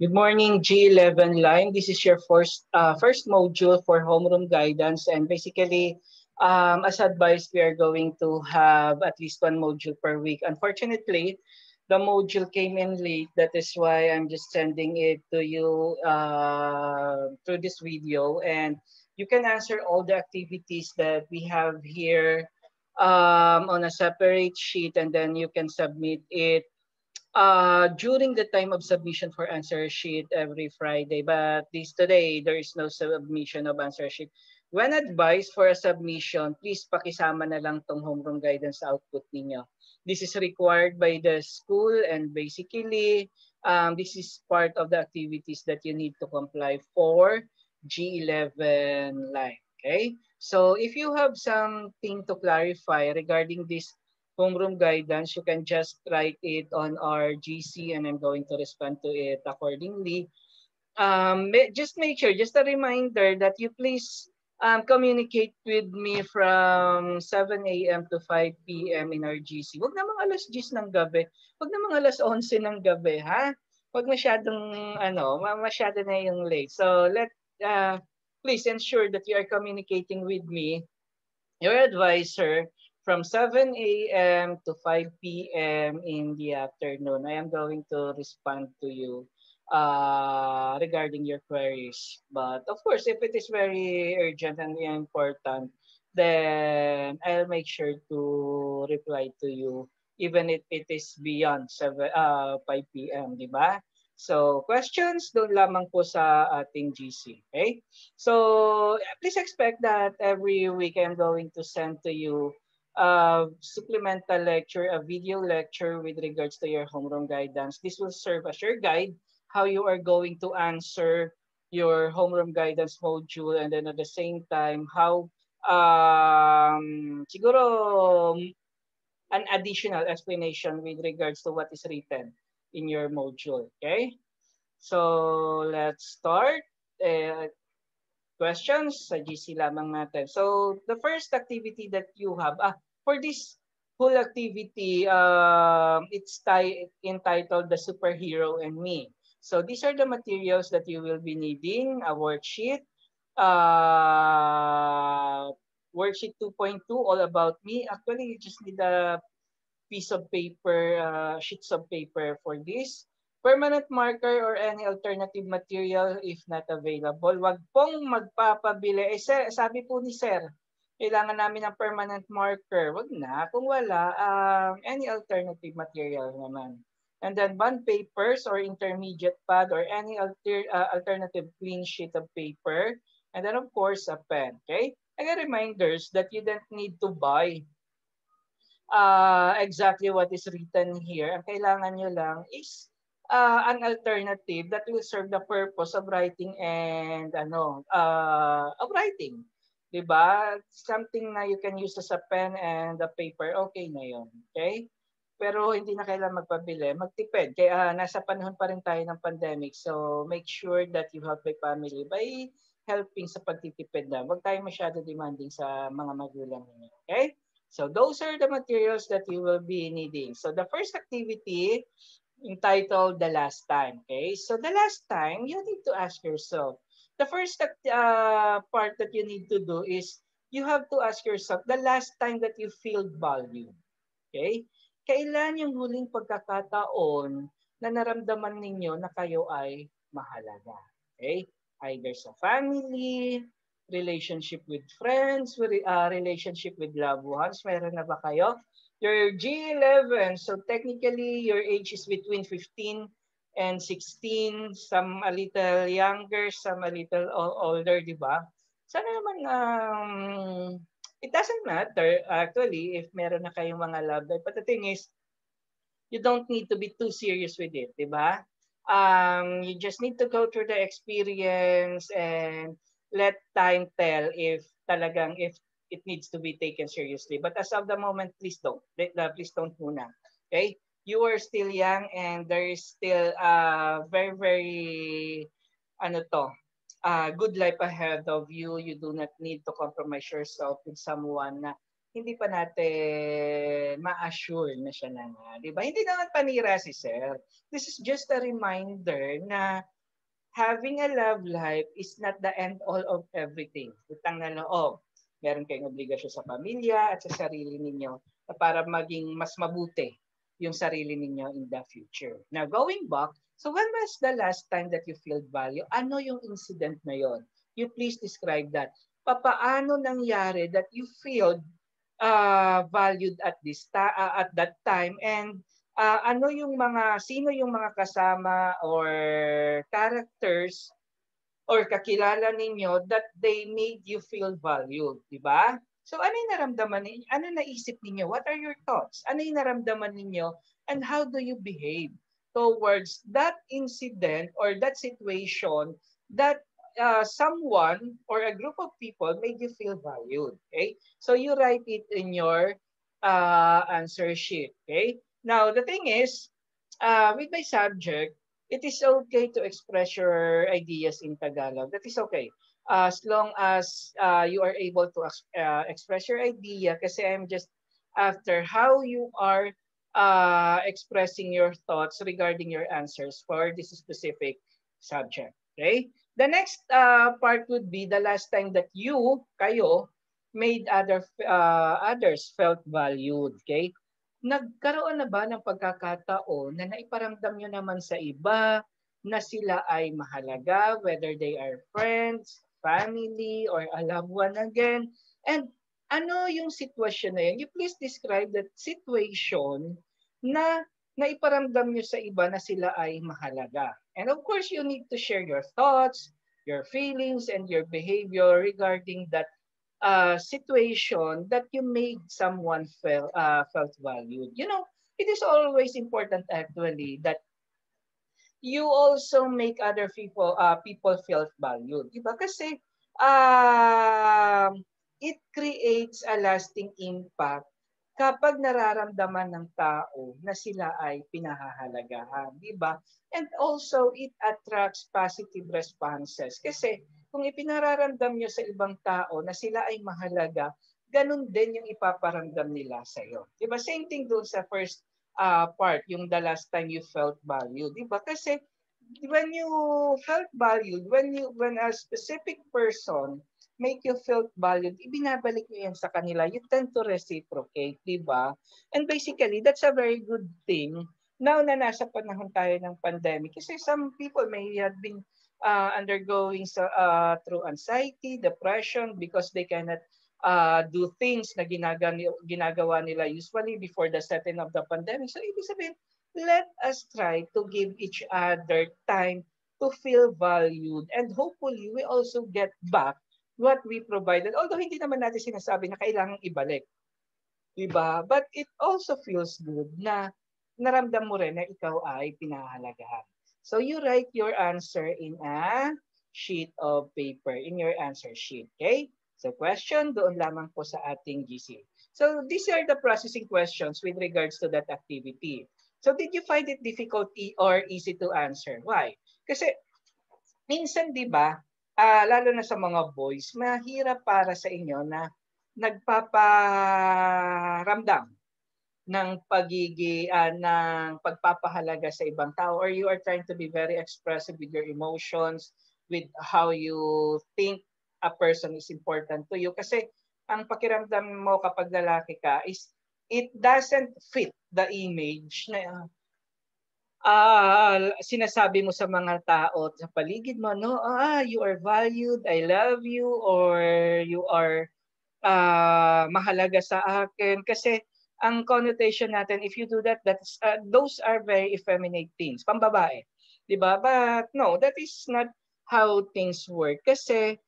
Good morning, G11 line. This is your first module for homeroom guidance, and basically, as advised, we are going to have at least one module per week. Unfortunately, the module came in late. That is why I'm just sending it to you through this video, and you can answer all the activities that we have here on a separate sheet, and then you can submit it during the time of submission for answer sheet every Friday. But this today, there is no submission of answer sheet. When advised for a submission, please pakisama na lang tong homeroom guidance output ninyo. This is required by the school, and basically, this is part of the activities that you need to comply for G11 line. Okay? So if you have something to clarify regarding this homeroom guidance, you can just write it on our GC and I'm going to respond to it accordingly. Just make sure, just a reminder that you please communicate with me from 7 a.m. to 5 p.m. in our GC. Huwag namang alas 10 ng gabi. Huwag namang alas 11 ng gabi, ha? Huwag masyadong, masyado na yung late. So, please ensure that you are communicating with me, your advisor, from 7 a.m. to 5 p.m. in the afternoon. I am going to respond to you regarding your queries. But of course, if it is very urgent and important, then I'll make sure to reply to you even if it is beyond 5 p.m., di ba? So, questions doon lamang po sa ating GC. Okay? So, please expect that every week I'm going to send to you a supplemental lecture, a video lecture with regards to your homeroom guidance. This will serve as your guide how you are going to answer your homeroom guidance module, and then at the same time how siguro an additional explanation with regards to what is written in your module. Okay? So let's start. Questions sa GC lamang natin. So the first activity that you have, for this whole activity, it's entitled The Superhero and Me. So these are the materials that you will be needing: a worksheet, worksheet 2.2, all about me. Actually, you just need a piece of paper, sheets of paper for this. Permanent marker or any alternative material if not available. Wag pong magpapabili. Sir, sabi po ni Sir, kailangan namin ng permanent marker. Wag na. Kung wala, any alternative material naman. And then bond papers or intermediate pad or any alternative clean sheet of paper. And then of course, a pen. Okay? Again, reminders that you don't need to buy exactly what is written here. Ang kailangan nyo lang is an alternative that will serve the purpose of writing and of writing. 'Di ba? Something na you can use as a pen and a paper, okay na 'yon. Okay? Pero hindi na kailangan magpabili, magtipid. Kaya nasa panahon pa rin tayo ng pandemic. So make sure that you help your family by helping sa pagtitipid na. Huwag tayo masyado demanding sa mga magulang ninyo. Okay? So those are the materials that you will be needing. So the first activity entitled The Last Time. Okay? So the last time, you need to ask yourself, the first part that you need to do is you have to ask yourself the last time that you feel valued. Okay? Kailan yung huling pagkakataon na naramdaman ninyo na kayo ay mahalaga? Okay? Either sa family, relationship with friends, relationship with loved ones. Meron na ba kayo? You're G11, so technically your age is between 15 and 16, some a little younger, some a little older, di ba? Sana naman it doesn't matter actually if meron na kayong mga love life. But the thing is, you don't need to be too serious with it, di ba? You just need to go through the experience and let time tell if talagang if it needs to be taken seriously. But as of the moment, please don't. Please don't muna. Okay? You are still young and there is still very, very good life ahead of you. You do not need to compromise yourself with someone na hindi pa natin ma-assure na siya na nga, 'di ba? Hindi naman panira si Sir. This is just a reminder na having a love life is not the end all of everything. Utang na loob. Meron kayong obligasyon sa pamilya at sa sarili ninyo para maging mas mabuti yung sarili ninyo in the future. Now, going back, so when was the last time that you feel value? Ano yung incident na yon? You please describe that. Papaano nangyari that you feel valued at at that time, and ano yung mga sino yung mga kasama or characters or kakilala ninyo that they made you feel valued, di ba? So ano yung naramdaman ninyo? Ano naisip ninyo? What are your thoughts? Ano yung naramdaman ninyo? And how do you behave towards that incident or that situation that someone or a group of people made you feel valued? Okay? So you write it in your answer sheet. Okay? Now, the thing is, with my subject, it is okay to express your ideas in Tagalog. That is okay. As long as you are able to express your idea, kasi I'm just after how you are expressing your thoughts regarding your answers for this specific subject. Okay? The next part would be the last time that kayo, made others felt valued. Okay? Nagkaroon na ba ng pagkakataon na naiparamdam nyo naman sa iba na sila ay mahalaga, whether they are friends, family, or a loved one again? And ano yung sitwasyon na yun? You please describe that situation na naiparamdam nyo sa iba na sila ay mahalaga. And of course, you need to share your thoughts, your feelings, and your behavior regarding that situation that you made someone felt valued. You know, it is always important actually that you also make other people feel valued. Diba? Kasi it creates a lasting impact kapag nararamdaman ng tao na sila ay pinahahalagahan, di ba? And also, it attracts positive responses. Kasi kung ipinararamdam nyo sa ibang tao na sila ay mahalaga, ganun din yung ipaparamdam nila sa iyo. Di ba? Same thing doon sa first part, yung the last time you felt valued. Di ba? Kasi when you felt valued, when a specific person make you feel valued, ibinabalik mo yan sa kanila. You tend to reciprocate, di ba? And basically, that's a very good thing now na nasa panahon tayo ng pandemic. Kasi some people may have been undergoing through anxiety, depression, because they cannot do things na ginagawa nila usually before the setting of the pandemic. So, ibig sabihin, let us try to give each other time to feel valued, and hopefully we also get back what we provided. Although hindi naman natin sinasabi na kailangang ibalik. Diba? But it also feels good na naramdam mo rin na ikaw ay pinahalagahan. So you write your answer in a sheet of paper, in your answer sheet. Okay? So question, doon lamang po sa ating GC. So these are the processing questions with regards to that activity. So did you find it difficult or easy to answer? Why? Kasi minsan, di ba, lalo na sa mga boys, mahirap para sa inyo na nagpaparamdam ng ng pagpapahalaga sa ibang tao, or you are trying to be very expressive with your emotions, with how you think a person is important to you. Kasi ang pakiramdam mo kapag lalaki ka is it doesn't fit the image na sinasabi mo sa mga tao sa paligid mo, no? You are valued, I love you, or you are mahalaga sa akin. Kasi ang connotation natin, if you do that, those are very effeminate things, pambabae. Diba? But no, that is not how things work. Kasi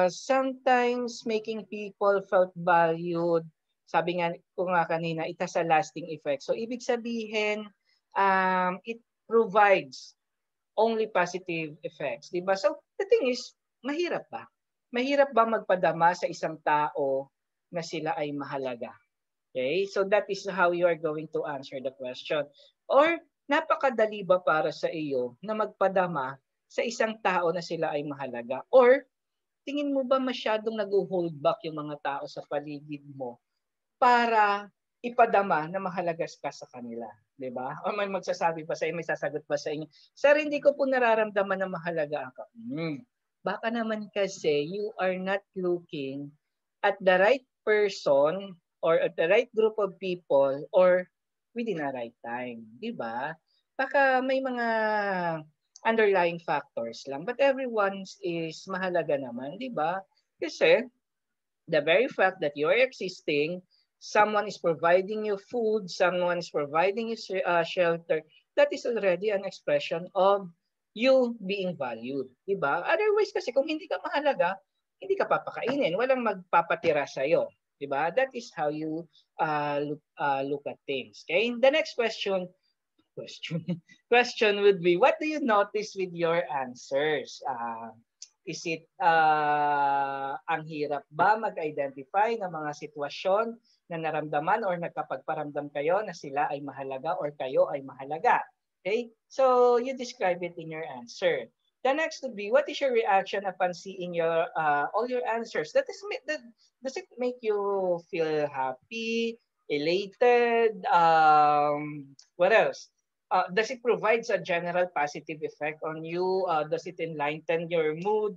sometimes making people felt valued, sabi nga ko nga kanina, it has a lasting effect. So ibig sabihin, it provides only positive effects, di ba? So the thing is, mahirap ba? Mahirap ba magpadama sa isang tao na sila ay mahalaga? Okay? So that is how you are going to answer the question. Or napakadali ba para sa iyo na magpadama sa isang tao na sila ay mahalaga? Or tingin mo ba masyadong nag-hold back yung mga tao sa paligid mo para ipadama na mahalaga ka sa kanila, 'di ba? O may magsasabi pa sa inyo, may sasagot pa sa inyo, "Sir, hindi ko po nararamdaman na mahalaga ako." Baka naman kasi you are not looking at the right person or at the right group of people or within the right time, 'di ba? Baka may mga underlying factors lang, but everyone is mahalaga naman, 'di ba? Kasi the very fact that you're existing, someone is providing you food, someone is providing you shelter, that is already an expression of you being valued, 'di ba? Otherwise kasi kung hindi ka mahalaga, hindi ka papakainin, walang magpapatira sa iyo, 'di ba? That is how you look at things. Okay? The next question question would be, what do you notice with your answers? Is it ang hirap ba mag-identify ng mga sitwasyon na naramdaman or nagkapagparamdam kayo na sila ay mahalaga or kayo ay mahalaga? Okay? So you describe it in your answer. The next would be, what is your reaction upon seeing your all your answers? Does it make you feel happy, elated? What else? Does it provide a general positive effect on you? Does it enlighten your mood?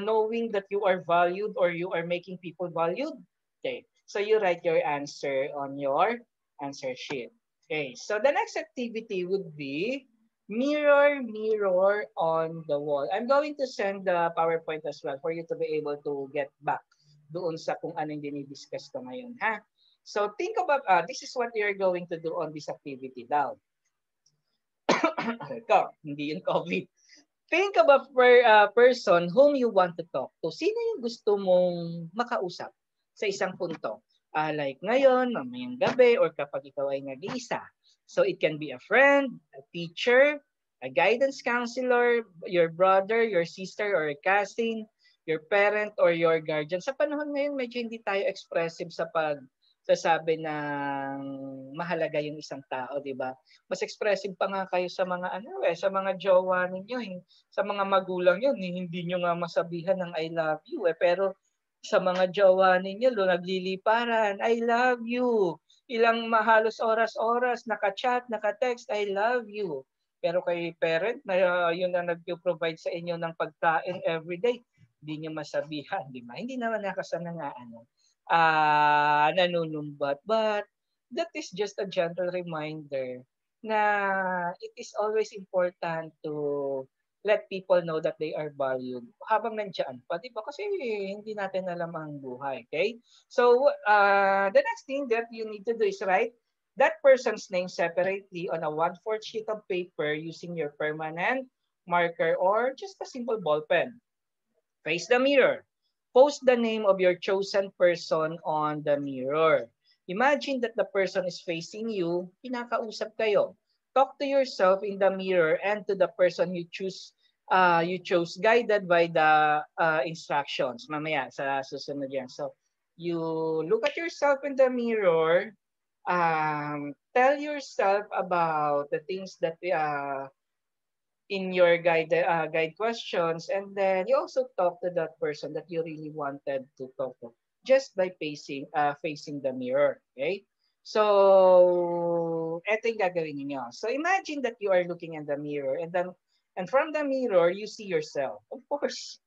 Knowing that you are valued or you are making people valued? Okay, so you write your answer on your answer sheet. Okay, so the next activity would be mirror, mirror on the wall. I'm going to send the PowerPoint as well for you to be able to get back doon sa kung ano yung dinidiscuss ko ngayon, ha? So think about, this is what you're going to do on this activity daw. Ito, hindi yung COVID. Think of a person whom you want to talk to. Sino yung gusto mong makausap sa isang punto? Like ngayon, mamayang gabi, or kapag ikaw ay nag-iisa. So it can be a friend, a teacher, a guidance counselor, your brother, your sister, or a cousin, your parent, or your guardian. Sa panahon ngayon, medyo hindi tayo expressive sa pagsasabi ng mahalaga yung isang tao, di ba? Mas expressive pa nga kayo sa mga sa mga jowa ninyo, sa mga magulang yun, hindi nyo nga masabihan ng I love you pero sa mga jowa ninyo, nagliliparan, I love you. Ilang mahalos oras-oras, naka-chat, naka-text, I love you. Pero kay parent na yun na nag-provide sa inyo ng pagkain everyday, hindi nyo masabihan, di ba? Hindi naman nakasana nga nanunumbat. But that is just a gentle reminder na it is always important to let people know that they are valued habang nandiyan pa, di ba? Kasi hindi natin alam ang buhay, okay? So, the next thing that you need to do is write that person's name separately on a 1/4 sheet of paper using your permanent marker or just a simple ball pen. Face the mirror. Post the name of your chosen person on the mirror. Imagine that the person is facing you, pinakausap kayo. Talk to yourself in the mirror and to the person you chose guided by the instructions. Mamaya sa susunod yan. So, you look at yourself in the mirror, tell yourself about the things that in your guide questions, and then you also talk to that person that you really wanted to talk to just by facing the mirror. Okay? So, eto yung gagawin niyo. So, imagine that you are looking in the mirror and from the mirror, you see yourself. Of course,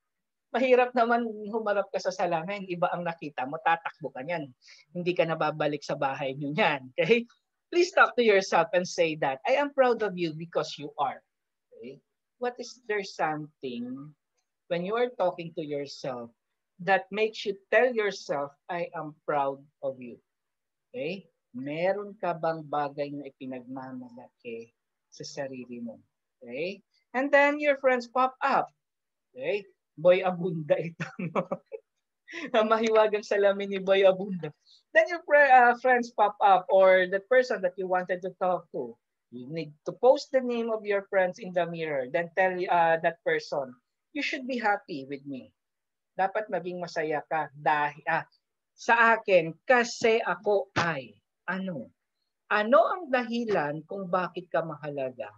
mahirap naman humarap ka sa salamin. Iba ang nakita mo, tatakbo ka niyan. Hindi ka na babalik sa bahay niyo niyan. Okay? Please talk to yourself and say that, I am proud of you because you are. Okay? What is there something when you are talking to yourself that makes you tell yourself, I am proud of you? Okay? Meron ka bang bagay na ipinagmamalaki sa sarili mo? Okay? And then your friends pop up. Okay? Boy Abunda ito. Mahiwagang salamin ni Boy Abunda. Then your friends pop up or the person that you wanted to talk to. You need to post the name of your friends in the mirror. Then tell that person, you should be happy with me. Dapat maging masaya ka dahil sa akin kasi ako ay ano? Ano ang dahilan kung bakit ka mahalaga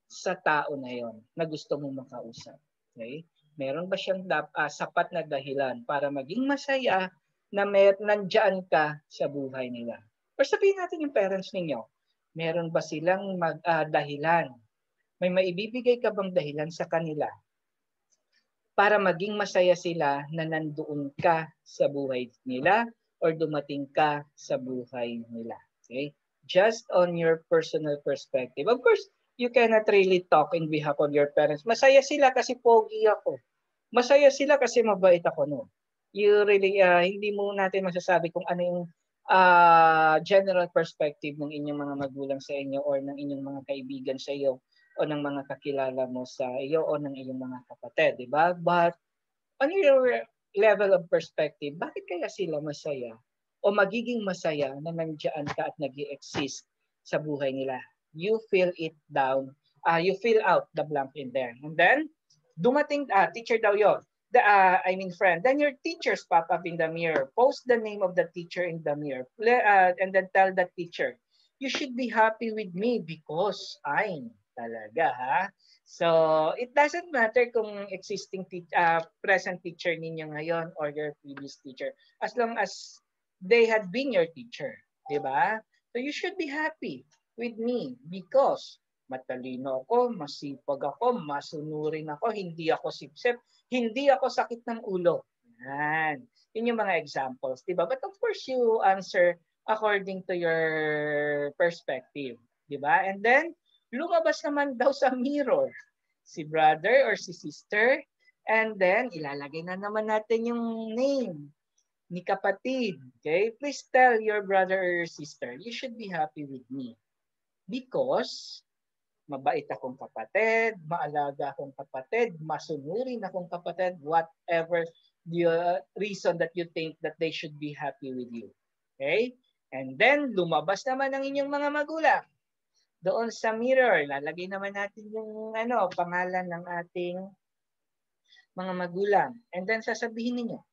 sa tao na yon na gusto mong makausap? Okay? Meron ba siyang sapat na dahilan para maging masaya na nandyan ka sa buhay nila? Or sabihin natin yung parents ninyo, meron ba silang dahilan? May maibibigay ka bang dahilan sa kanila para maging masaya sila na nandoon ka sa buhay nila or dumating ka sa buhay nila? Okay? Just on your personal perspective. Of course, you cannot really talk in behalf of your parents. Masaya sila kasi pogi ako. Masaya sila kasi mabait ako, no? You really, hindi mo natin masasabi kung ano yung general perspective ng inyong mga magulang sa inyo or ng inyong mga kaibigan sa iyo o ng mga kakilala mo sa iyo o ng iyong mga kapatid, di ba? But on your level of perspective, bakit kaya sila masaya o magiging masaya na nandiyan ka at nag-exist sa buhay nila? You fill it down, you fill out the blank in there. And then, dumating, teacher daw yon. Friend. Then your teachers pop up in the mirror. Post the name of the teacher in the mirror. And then tell the teacher, you should be happy with me because I'm talaga, ha? So, it doesn't matter kung present teacher ninyo ngayon or your previous teacher. As long as they had been your teacher. Di ba? So, you should be happy with me because matalino ako, masipag ako, masunurin ako, hindi ako sipsip, hindi ako sakit ng ulo. Yan. Yun yung mga examples, di ba? But of course, you answer according to your perspective, di ba? And then, lumabas naman daw sa mirror si brother or si sister, and then ilalagay na naman natin yung name ni kapatid. Okay? Please tell your brother or your sister, you should be happy with me because mabait akong kapatid, maalaga akong kapatid, masunurin akong kapatid, whatever the reason that you think that they should be happy with you. Okay? And then, lumabas naman ang inyong mga magulang. Doon sa mirror, lalagay naman natin yung pangalan ng ating mga magulang. And then, sasabihin niyo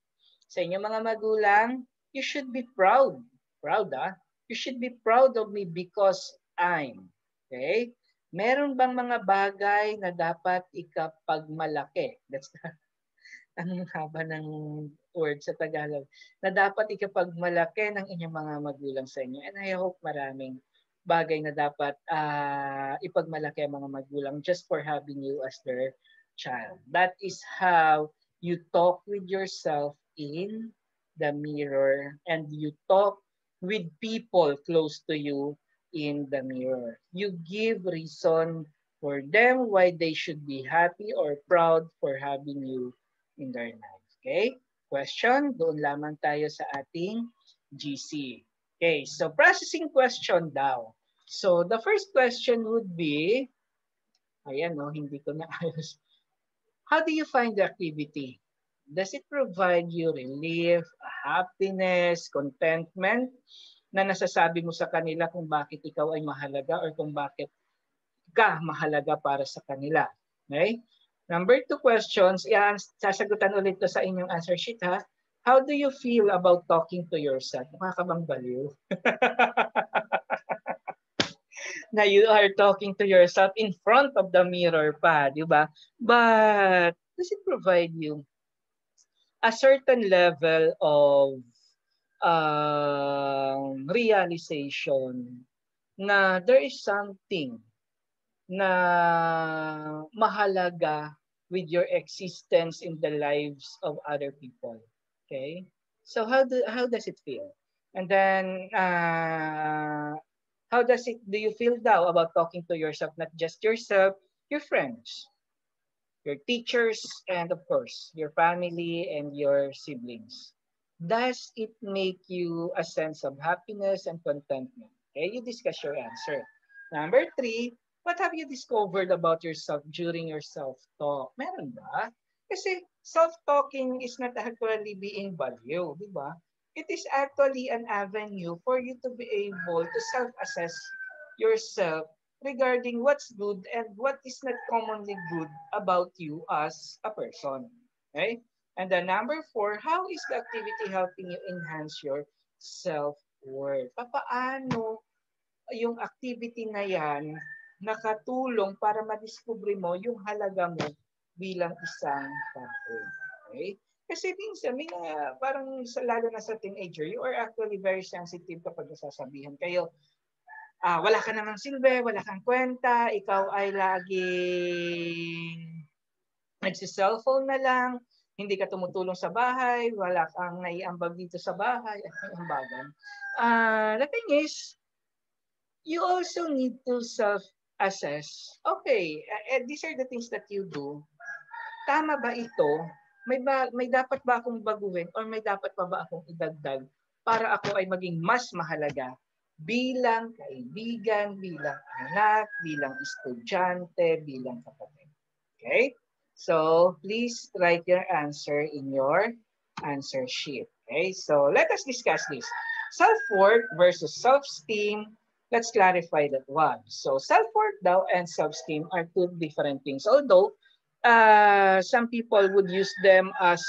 sa inyong mga magulang, you should be proud. Proud, ah? You should be proud of me because I'm. Okay? Meron bang mga bagay na dapat ikapagmalaki? That's ang haba ng word sa Tagalog. Na dapat ikapagmalaki ng inyong mga magulang sa inyo. And I hope maraming bagay na dapat ipagmalaki ang mga magulang just for having you as their child. That is how you talk with yourself in the mirror and you talk with people close to you in the mirror. You give reason for them why they should be happy or proud for having you in their life. Okay? Question, doon lamang tayo sa ating GC. Okay, so processing question daw. So the first question would be, ayan no, hindi ko na ayos. How do you find the activity? Does it provide you relief, happiness, contentment na nasasabi mo sa kanila kung bakit ikaw ay mahalaga or kung bakit ka mahalaga para sa kanila? Okay? Number 2 questions, sasagutan ulit to sa inyong answer sheet ha. How do you feel about talking to yourself? Mukha ka bang baliw? Na you are talking to yourself in front of the mirror pa, di ba? But does it provide you a certain level of realization na there is something na mahalaga with your existence in the lives of other people? Okay? So how does it feel? And then how do you feel now about talking to yourself, not just yourself, your friends, your teachers, and of course, your family and your siblings? Does it make you a sense of happiness and contentment? Okay, you discuss your answer. Number 3, what have you discovered about yourself during your self-talk? Meron ba? Kasi self-talking is not actually being value, di ba? It is actually an avenue for you to be able to self-assess yourself regarding what's good and what is not commonly good about you as a person. Okay? And then number 4, how is the activity helping you enhance your self-worth? Paano yung activity na yan nakatulong para madiscover mo yung halaga mo bilang isang tao. Okay? Kasi minsan, may parang lalo na sa teenager, you are actually very sensitive kapag nasasabihan kayo, wala ka namang silbi, wala kang kwenta, ikaw ay laging nagsi-cellphone na lang, hindi ka tumutulong sa bahay, wala kang naiambag dito sa bahay, at may ambagan. The thing is, you also need to self-assess. Okay, these are the things that you do. Tama ba ito? May dapat ba akong baguhin or may dapat pa ba akong idagdag para ako ay maging mas mahalaga bilang kaibigan, bilang anak, bilang estudyante, bilang kapatid. Okay? So, please write your answer in your answer sheet. Okay? So, let us discuss this. Self-worth versus self-esteem. Let's clarify that one. So, self-worth daw and self-esteem are two different things. Although, some people would use them as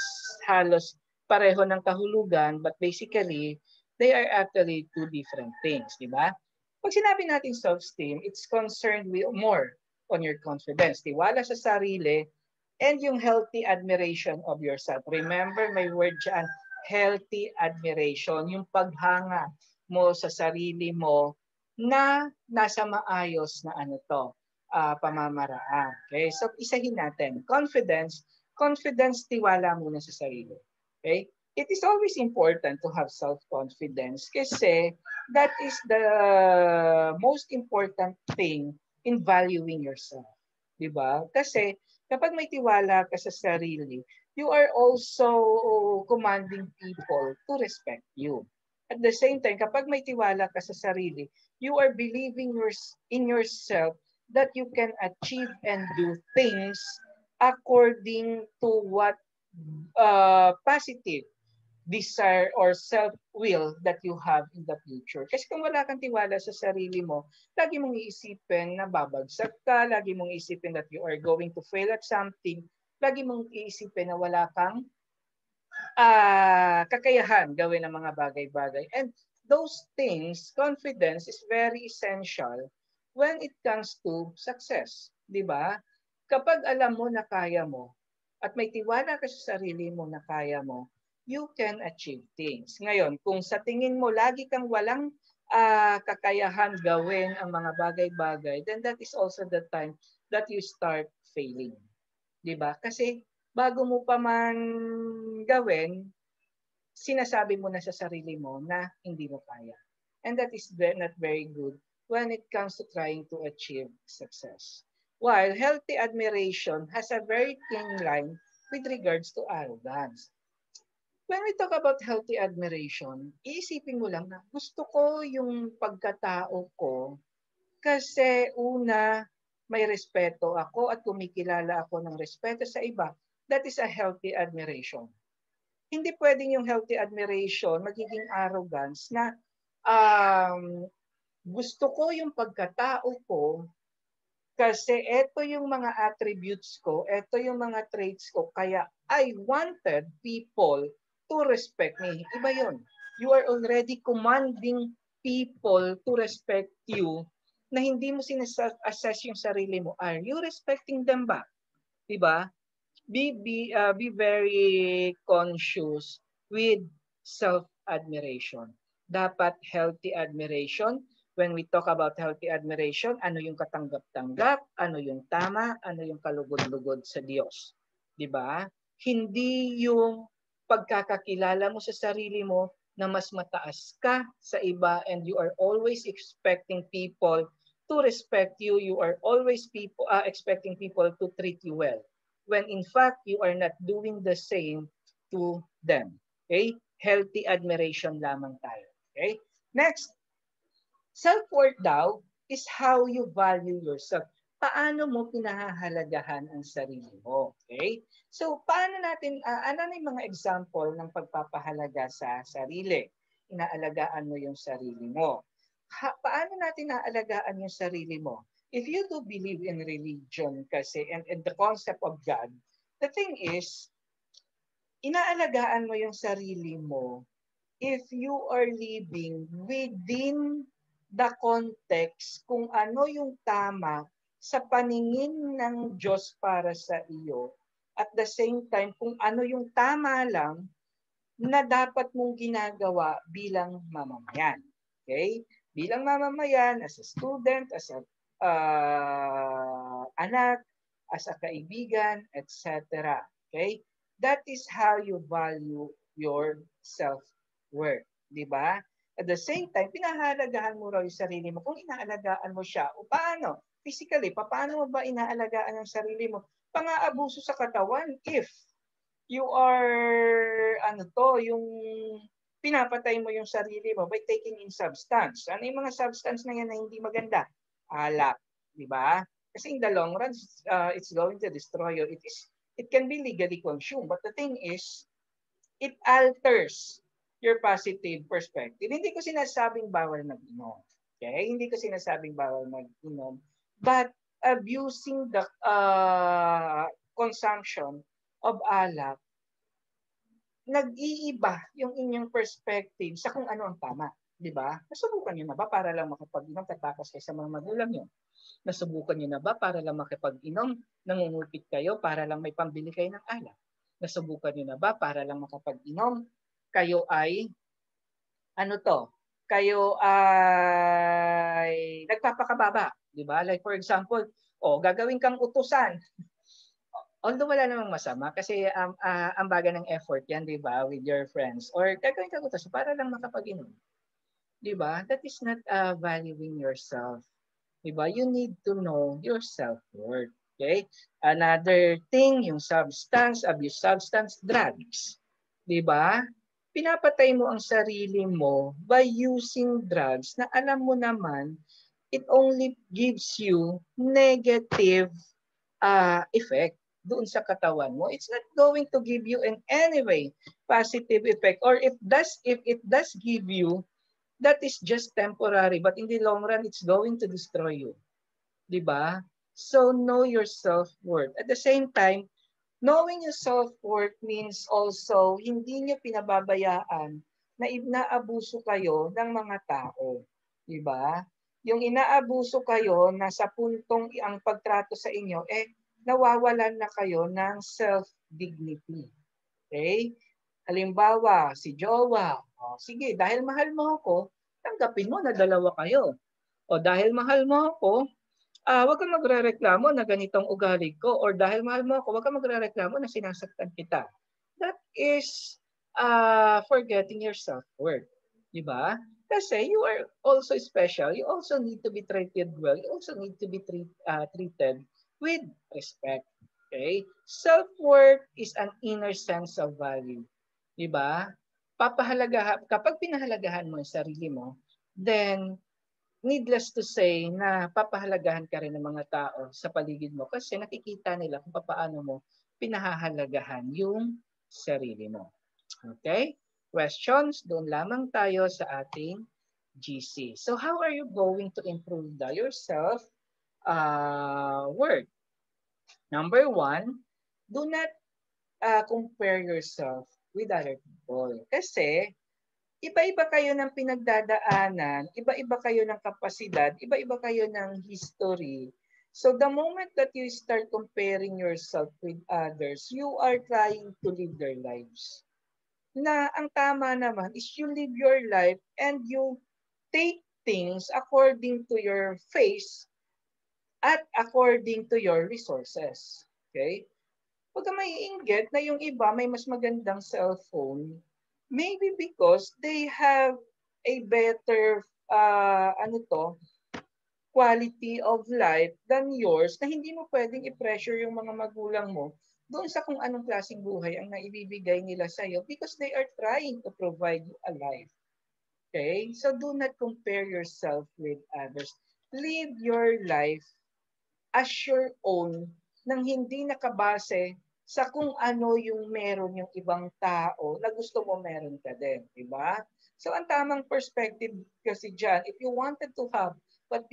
halos pareho ng kahulugan, but basically, they are actually two different things, di ba? Pag sinabi natin self-esteem, it's concerned with more on your confidence, tiwala sa sarili, and yung healthy admiration of yourself. Remember, may word dyan, healthy admiration, yung paghanga mo sa sarili mo na nasa maayos na ano to, pamamaraan. Okay? So, isahin natin. Confidence, tiwala muna sa sarili. Okay? It is always important to have self-confidence kasi that is the most important thing in valuing yourself. Diba? Kasi kapag may tiwala ka sa sarili, you are also commanding people to respect you. At the same time, kapag may tiwala ka sa sarili, you are believing in yourself that you can achieve and do things according to what positive desire or self-will that you have in the future. Kasi kung wala kang tiwala sa sarili mo, lagi mong iisipin na babagsak ka, lagi mong iisipin that you are going to fail at something, lagi mong iisipin na wala kang kakayahan gawin ang mga bagay-bagay. And those things, confidence is very essential when it comes to success. Di ba? Kapag alam mo na kaya mo at may tiwala ka sa sarili mo na kaya mo, you can achieve things. Ngayon, kung sa tingin mo lagi kang walang kakayahan gawin ang mga bagay-bagay, then that is also the time that you start failing. Di ba? Kasi bago mo pa man gawin, sinasabi mo na sa sarili mo na hindi mo kaya. And that is not very good when it comes to trying to achieve success. While healthy admiration has a very thin line with regards to arrogance. When we talk about healthy admiration, iisipin mo lang na gusto ko yung pagkatao ko kasi una, may respeto ako at kumikilala ako ng respeto sa iba. That is a healthy admiration. Hindi pwedeng yung healthy admiration magiging arrogance na gusto ko yung pagkatao ko kasi ito yung mga attributes ko, ito yung mga traits ko, kaya I wanted people to respect me. Iba yun. You are already commanding people to respect you na hindi mo sinasa-assess yung sarili mo. Are you respecting them ba? Diba? Be very conscious with self-admiration. Dapat healthy admiration. When we talk about healthy admiration, ano yung katanggap-tanggap, ano yung tama, ano yung kalugod-lugod sa Diyos. 'Di ba? Hindi yung pagkakakilala mo sa sarili mo na mas mataas ka sa iba and you are always expecting people to respect you, you are always expecting people to treat you well. When in fact, you are not doing the same to them. Okay? Healthy admiration lamang tayo. Okay? Next, self-worth daw is how you value yourself. Paano mo pinahahalagahan ang sarili mo? Okay? So, paano natin, ano na yung mga example ng pagpapahalaga sa sarili? Inaalagaan mo yung sarili mo. Paano natin naalagaan yung sarili mo? If you do believe in religion kasi and the concept of God, the thing is, inaalagaan mo yung sarili mo if you are living within the context kung ano yung tama sa paningin ng Diyos para sa iyo, at the same time kung ano yung tama lang na dapat mong ginagawa bilang mamamayan. Okay? Bilang mamamayan, as a student, as a anak, as a kaibigan, etc. Okay? That is how you value your self-worth. Di ba? At the same time, pinahalagahan mo raw yung sarili mo kung inaalagaan mo siya. O paano? Physically, paano mo ba inaalagaan ang sarili mo? Pang-aabuso sa katawan if you are yung pinapatay mo yung sarili mo by taking in substance. Ano yung mga substance na yan na hindi maganda? Alak, di ba? Kasi in the long run, it's going to destroy you. It can be legally consumed, but the thing is, it alters your positive perspective. Hindi ko sinasabing bawal mag-inom. Okay? Hindi ko sinasabing bawal mag-inom. But abusing the consumption of alak, nag-iiba yung inyong perspective sa kung ano ang tama. Di ba? Nasubukan niyo na ba para lang makapag-inom tatapos kayo sa mga magulang niyo? Nasubukan niyo na ba para lang makapag-inom, nangungupit kayo para lang may pambili kayo ng alak? Nasubukan niyo na ba para lang makapag-inom, kayo ay, kayo ay nagpapakababa. Di ba? Like for example, gagawin kang utusan. Although wala namang masama kasi ang baga ng effort yan, di ba, with your friends. Or gagawin ka utos para lang makapag-inom. Di ba? That is not valuing yourself. Di ba? You need to know your self-worth. Okay? Another thing, yung substance, abuse substance, drugs. Di ba? Pinapatay mo ang sarili mo by using drugs na alam mo naman, it only gives you negative effect doon sa katawan mo. It's not going to give you in any way positive effect, or if it does give you, that is just temporary, but in the long run it's going to destroy you. 'Di ba? So know your self-worth. At the same time, knowing your self-worth means also hindi niyo pinababayaan na inaabuso kayo ng mga tao. 'Di ba? Yung inaabuso kayo na sa puntong ang pagtrato sa inyo nawawalan na kayo ng self-dignity. Okay? Halimbawa, si jowa, sige, dahil mahal mo ako, tanggapin mo na dalawa kayo. O dahil mahal mo ako, huwag kang magrereklamo na ganitong ugali ko. Or dahil mahal mo ako, huwag kang magrereklamo na sinasaktan kita. That is forgetting your self-worth. Diba? Kasi you are also special. You also need to be treated well. You also need to be treated with respect. Okay? Self-worth is an inner sense of value. Diba? Kapag pinahalagahan mo yung sarili mo, then needless to say na papahalagahan ka rin ng mga tao sa paligid mo kasi nakikita nila kung paano mo pinahahalagahan yung sarili mo. Okay? Questions? Doon lamang tayo sa ating GC. So how are you going to improve yourself worth? Number one, do not compare yourself with other people. Kasi iba-iba kayo ng pinagdadaanan, iba-iba kayo ng kapasidad, iba-iba kayo ng history. So the moment that you start comparing yourself with others, you are trying to live their lives. Na ang tama naman is you live your life and you take things according to your face at according to your resources. Okay? Pagka may inggit na yung iba may mas magandang cellphone, maybe because they have a better quality of life than yours na hindi mo pwedeng i-pressure yung mga magulang mo doon sa kung anong klaseng buhay ang naibibigay nila sa iyo because they are trying to provide you a life. Okay? So do not compare yourself with others. Live your life as your own nang hindi nakabase sa kung ano yung meron yung ibang tao na gusto mo meron ka din, di ba? So ang tamang perspective kasi diyan, if you wanted to have what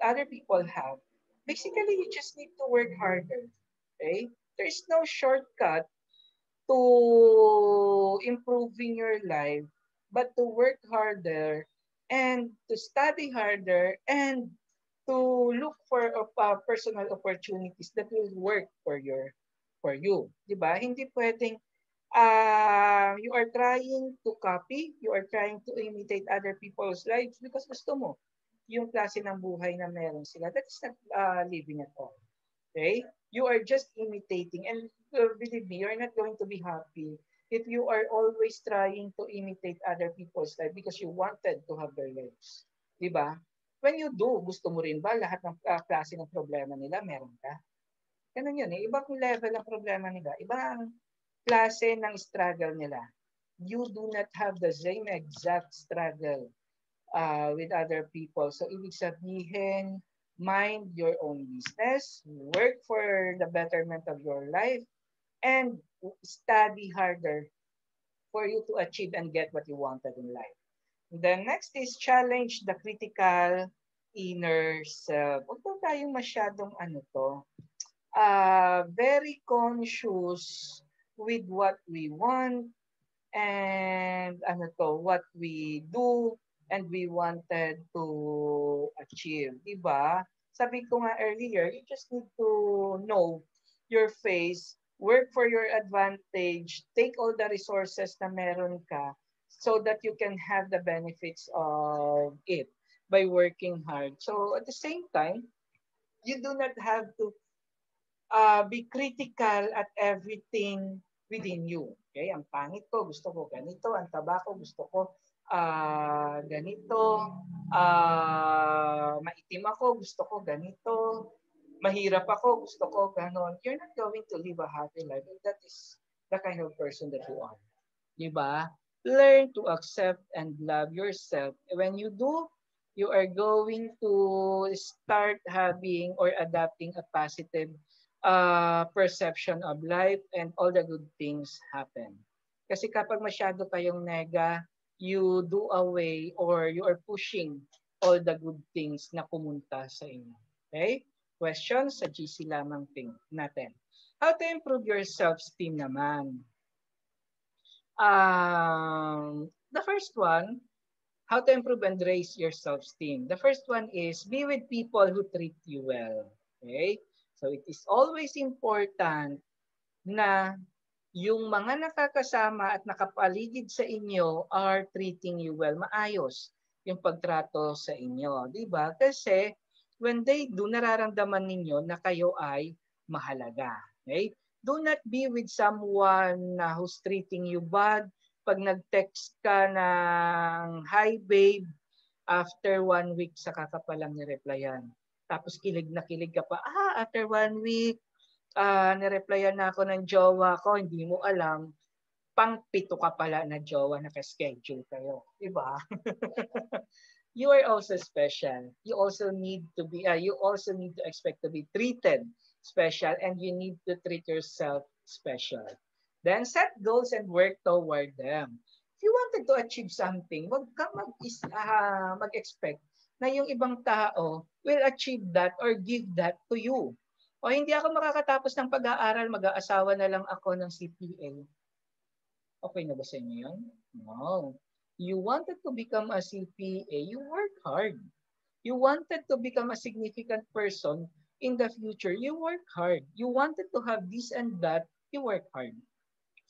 other people have, basically you just need to work harder. Okay? There's no shortcut to improving your life, but to work harder and to study harder and to look for personal opportunities that will work for you, 'di ba? Hindi pwedeng you are trying to copy, you are trying to imitate other people's lives because gusto mo yung klase ng buhay na meron sila. That is not living at all. Okay? You are just imitating. And believe me, you're not going to be happy if you are always trying to imitate other people's life because you wanted to have their lives. Diba? When you do, gusto mo rin ba lahat ng klase ng problema nila meron ka? Ganun yun eh. Ibang level ang problema nila. Ibang klase ng struggle nila. You do not have the same exact struggle with other people. So, ibig sabihin, mind your own business, work for the betterment of your life, and study harder for you to achieve and get what you wanted in life. The next is challenge the critical inner self. Huwag daw tayong masyadong very conscious with what we want and what we do and we wanted to achieve, di ba? Sabi ko nga earlier, you just need to know your face, work for your advantage, take all the resources na meron ka so that you can have the benefits of it by working hard. So at the same time, you do not have to be critical at everything within you. Okay? Ang pangit ko, gusto ko ganito. Ang taba ko, gusto ko ganito. Maitim ako, gusto ko ganito. Mahirap ako, gusto ko ganon. You're not going to live a happy life. And that is the kind of person that you are. Diba? Learn to accept and love yourself. When you do, you are going to start having or adapting a positive perception of life and all the good things happen. Kasi kapag masyado kayong nega, you do away or you are pushing all the good things na pumunta sa inyo. Okay? Questions sa GC lamang natin. How to improve your self-esteem naman? The first one, how to improve and raise your self-esteem. The first one is be with people who treat you well. Okay? So it is always important na yung mga nakakasama at nakapaligid sa inyo are treating you well. Maayos yung pagtrato sa inyo. Diba? Kasi when they do, nararamdaman ninyo na kayo ay mahalaga. Okay? Do not be with someone who's treating you bad. Pag nag-text ka ng, "Hi babe," after 1 week saka ka palang nireplyan. Tapos kilig na kilig ka pa, after 1 week, nireplyan na ako ng jowa ko, hindi mo alam, pang-pito ka pala na jowa, naka-schedule kayo. Diba? You are also special. You also need to expect to be treated special and you need to treat yourself special. Then set goals and work toward them. If you wanted to achieve something, wag ka mag-expect na yung ibang tao will achieve that or give that to you. O hindi ako makakatapos ng pag-aaral, mag-aasawa na lang ako ng CPA. Okay na ba sa inyo yun? No. You wanted to become a CPA, you work hard. You wanted to become a significant person in the future, you work hard. You wanted to have this and that, you work hard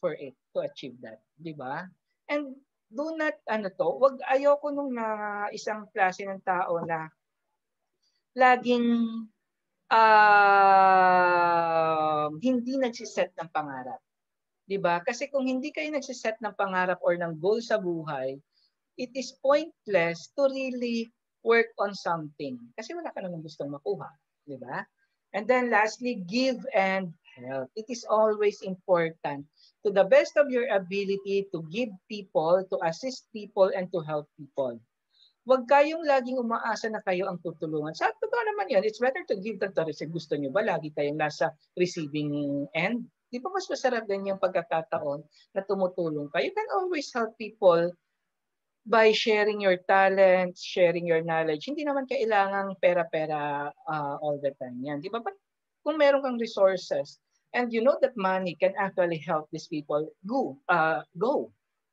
for it to achieve that. Di ba? And do not, ayoko nung na isang klase ng tao na laging hindi nagsiset ng pangarap. 'Di ba? Kasi kung hindi kayo nagsiset ng pangarap or ng goal sa buhay, it is pointless to really work on something. Kasi wala ka namang gustong makuha, 'di ba? And then lastly, give and help. It is always important to the best of your ability to give people, to assist people, and to help people. Huwag kayong laging umaasa na kayo ang tutulungan. Sa totoo naman yan, it's better to give than to receive. Gusto nyo ba lagi kayong nasa receiving end? Di ba mas masarap din yung pagkakataon na tumutulong ka? You can always help people by sharing your talents, sharing your knowledge. Hindi naman kailangang pera-pera all the time yan. Di ba? But kung meron kang resources and you know that money can actually help these people, go.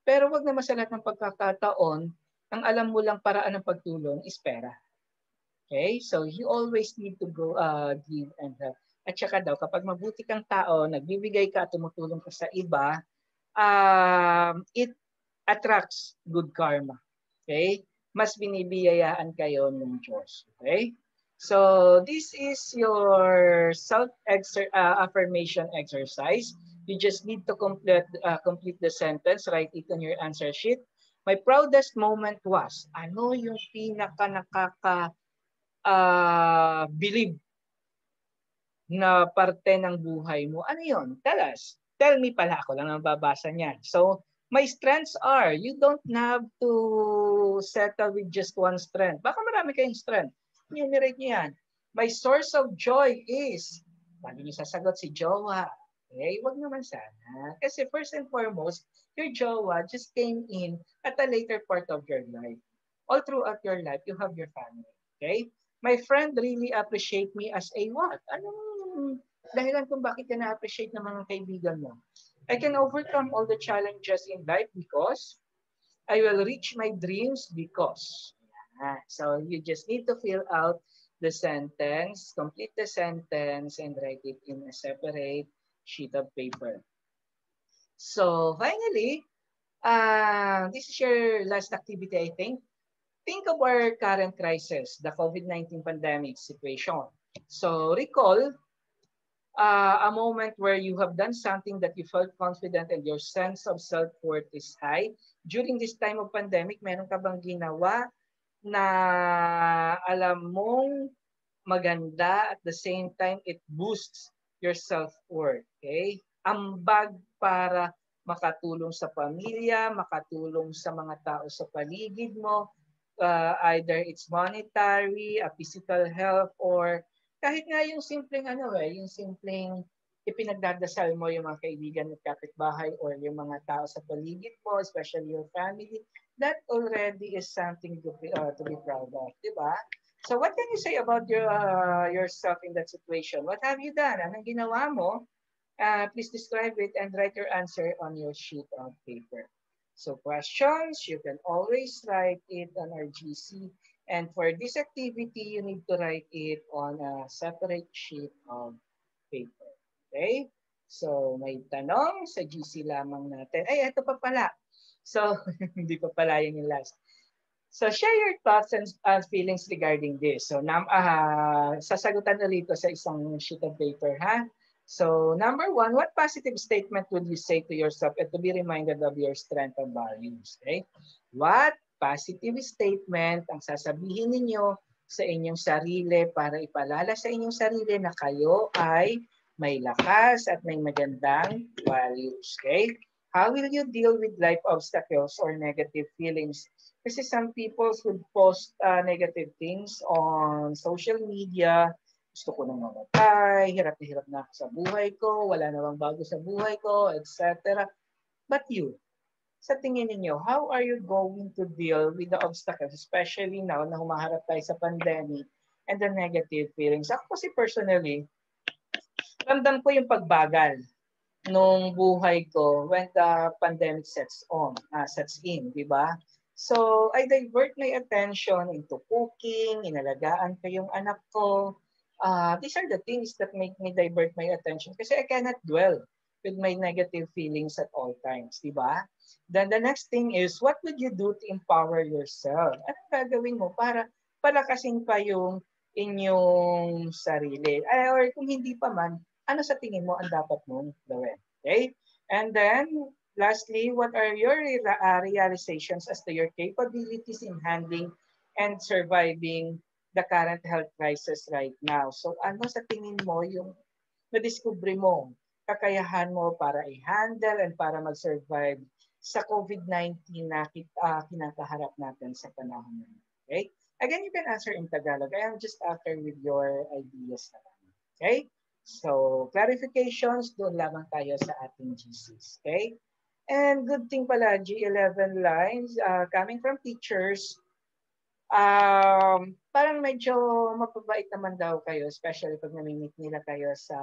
Pero wag na sa lahat ng pagkakataon, ang alam mo lang paraan ng pagtulong is pera. 'Di ba? 'Di ba? Kasi kung meron kang resources and you know that money can actually help these people, go. Pero wag naman sa lahat ng pagkakataon, ang alam mo lang paraan ng pagtulong is pera. 'Di ba? Kasi kung meron kang resources and you know that money can actually help these people, go. Pero wag naman sa lahat ng pagkakataon, ang alam mo lang paraan ng pagtulong is pera. Okay? So you always need to go give and help. At saka daw, kapag mabuti kang tao, nagbibigay ka, tumutulong ka sa iba, it attracts good karma. Okay? Mas binibiyayaan kayo ng Diyos. Okay? So this is your self affirmation exercise. You just need to complete the sentence, write it on your answer sheet. My proudest moment was, ano yung pinaka nakaka believe na parte ng buhay mo? Ano yon? Tell us. Tell me pala, ako lang ang babasa niyan. So, my strengths are, you don't have to settle with just one strength. Baka marami kayong strength. Enumerate niyo yan. My source of joy is, paano niyo sasagot si jowa? Okay, wag naman sana. Kasi first and foremost, your jowa just came in at a later part of your life. All throughout your life, you have your family. Okay? My friend really appreciate me as a what? Anong dahilan kung bakit ka na-appreciate ng mga kaibigan mo? I can overcome all the challenges in life because I will reach my dreams because. So you just need to fill out the sentence, complete the sentence, and write it in a separate sheet of paper. So finally, this is your last activity, I think. Think of our current crisis, the COVID-19 pandemic situation. So recall a moment where you have done something that you felt confident and your sense of self-worth is high. During this time of pandemic, meron ka bang ginawa na alam mong maganda at the same time it boosts your self-worth? Okay? Ambag para makatulong sa pamilya, makatulong sa mga tao sa paligid mo, either it's monetary, a physical health, or kahit nga yung simpleng yung simpleng ipinagdadasal mo yung mga kaibigan at kapitbahay or yung mga tao sa paligid mo, especially your family, that already is something to be proud of, di ba? So what can you say about yourself in that situation? What have you done? Anong ginawa mo? Please describe it and write your answer on your sheet of paper. So questions, you can always write it on our GC. And for this activity, you need to write it on a separate sheet of paper. Okay? So may tanong sa GC lamang natin. Ay, ito pa pala. So, hindi pa pala yun yung last. So share your thoughts and feelings regarding this. So sasagutan na rito sa isang sheet of paper, ha? So number one, what positive statement would you say to yourself and to be reminded of your strength and values? Okay? What positive statement ang sasabihin ninyo sa inyong sarili para ipalala sa inyong sarili na kayo ay may lakas at may magandang values? Okay? How will you deal with life obstacles or negative feelings? Kasi some people would post negative things on social media. Gusto ko nang mamatay, hirap na ako sa buhay ko, wala na bang bago sa buhay ko, etc. But you, sa tingin niyo, how are you going to deal with the obstacles, especially now na humaharap tayo sa pandemic and the negative feelings? Ako kasi personally, ramdam ko yung pagbagal nung buhay ko when the pandemic sets in, di ba? So, I divert my attention into cooking, inalagaan ko yung anak ko. These are the things that make me divert my attention kasi I cannot dwell with my negative feelings at all times, di ba? Then the next thing is, what would you do to empower yourself? Anong gagawin mo para palakasin pa yung inyong sarili? Or kung hindi pa man, ano sa tingin mo ang dapat mong gawin? Okay? And then, lastly, what are your realizations as to your capabilities in handling and surviving the current health crisis right now? So, ano sa tingin mo yung na-discover mo, kakayahan mo para i-handle and para mag-survive sa COVID-19 na kinakaharap natin sa panahon ngayon? Okay? Again, you can answer in Tagalog. I am just after with your ideas naman. Okay? So, clarifications, doon lamang tayo sa ating GCs. Okay? And good thing pala, G11 lines, coming from teachers, parang medyo mapabait naman daw kayo, especially pag namimit nila kayo sa,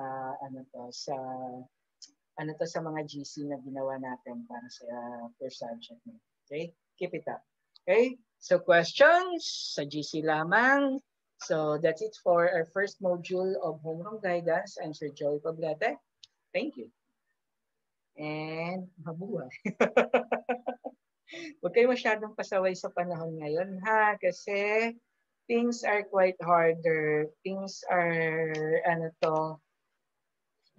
sa mga GC na ginawa natin para sa first subject. Okay? Keep it up. Okay? So, questions sa GC lamang. So that's it for our first module of homeroom guidance. I'm Sir Joey Poblete. Thank you. And mabuhay. Huwag kayo masyadong pasaway sa panahon ngayon ha, kasi things are quite harder. Things are, ano to,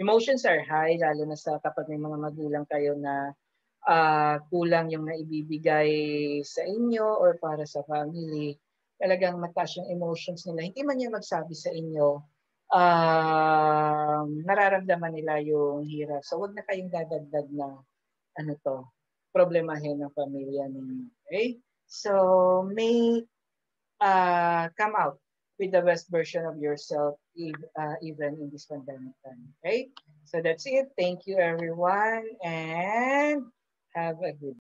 emotions are high, lalo na sa kapag may mga magulang kayo na kulang yung naibibigay sa inyo or para sa family. Talagang mataas yung emotions nila. Hindi man yung magsabi sa inyo, nararamdaman nila yung hirap. So, wag na kayong dadagdag na ano to, problemahin ng pamilya ninyo. Okay? So, may come out with the best version of yourself even in this pandemic time. Okay? So that's it. Thank you, everyone, and have a good